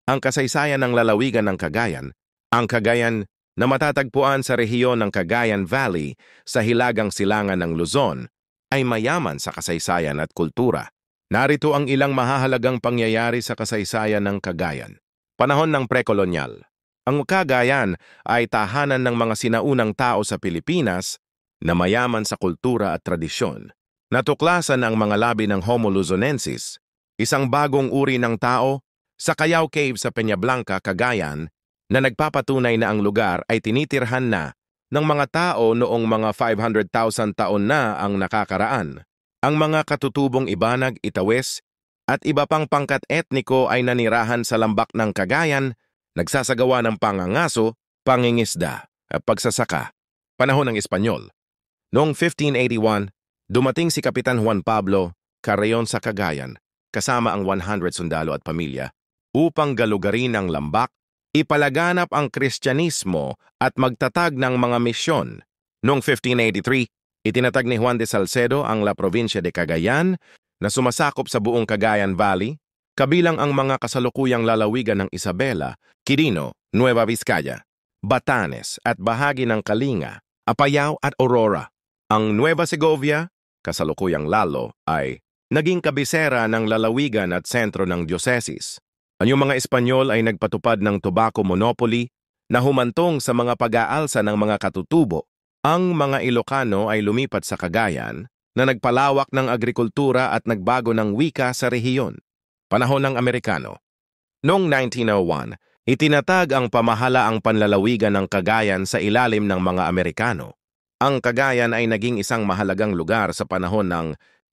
Ang kasaysayan ng lalawigan ng Cagayan, ang Cagayan na matatagpuan sa rehiyon ng Cagayan Valley sa hilagang silangan ng Luzon, ay mayaman sa kasaysayan at kultura. Narito ang ilang mahahalagang pangyayari sa kasaysayan ng Cagayan. Panahon ng prekolonyal. Ang Cagayan ay tahanan ng mga sinaunang tao sa Pilipinas na mayaman sa kultura at tradisyon. Natuklasan ang mga labi ng Homo luzonensis, isang bagong uri ng tao, sa Callao Cave sa Peñablanca, Cagayan, na nagpapatunay na ang lugar ay tinitirhan na ng mga tao noong mga 500,000 taon na ang nakakaraan. Ang mga katutubong Ibanag, Itawes, at iba pang pangkat etniko ay nanirahan sa lambak ng Cagayan, nagsasagawa ng pangangaso, pangingisda, at pagsasaka. Panahon ng Espanyol. Noong 1581, dumating si Kapitan Juan Pablo Carreon sa Cagayan, kasama ang 100 sundalo at pamilya, upang galugarin ang lambak, ipalaganap ang Kristyanismo at magtatag ng mga misyon. Noong 1583, itinatag ni Juan de Salcedo ang La Provincia de Cagayan na sumasakop sa buong Cagayan Valley, kabilang ang mga kasalukuyang lalawigan ng Isabela, Quirino, Nueva Vizcaya, Batanes at bahagi ng Kalinga, Apayao at Aurora. Ang Nueva Segovia, kasalukuyang Lalo, ay naging kabisera ng lalawigan at sentro ng diocesis. Ang mga Espanyol ay nagpatupad ng tobacco monopoly na humantong sa mga pag-aalsa ng mga katutubo. Ang mga Ilocano ay lumipat sa Cagayan na nagpalawak ng agrikultura at nagbago ng wika sa rehiyon. Panahon ng Amerikano. Noong 1901, itinatag ang pamahalaang panlalawigan ng Cagayan sa ilalim ng mga Amerikano. Ang Cagayan ay naging isang mahalagang lugar sa panahon ng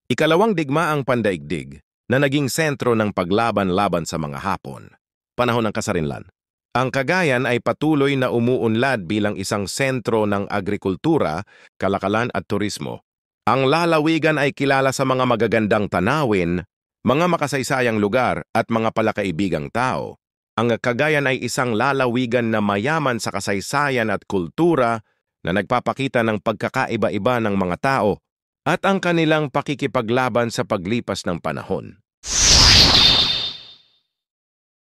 Ikalawang Digmaang Pandaigdig na naging sentro ng paglaban-laban sa mga Hapon. Panahon ng Kasarinlan. Ang Cagayan ay patuloy na umuunlad bilang isang sentro ng agrikultura, kalakalan at turismo. Ang lalawigan ay kilala sa mga magagandang tanawin, mga makasaysayang lugar at mga palakaibigang tao. Ang Cagayan ay isang lalawigan na mayaman sa kasaysayan at kultura na nagpapakita ng pagkakaiba-iba ng mga tao at ang kanilang pakikipaglaban sa paglipas ng panahon.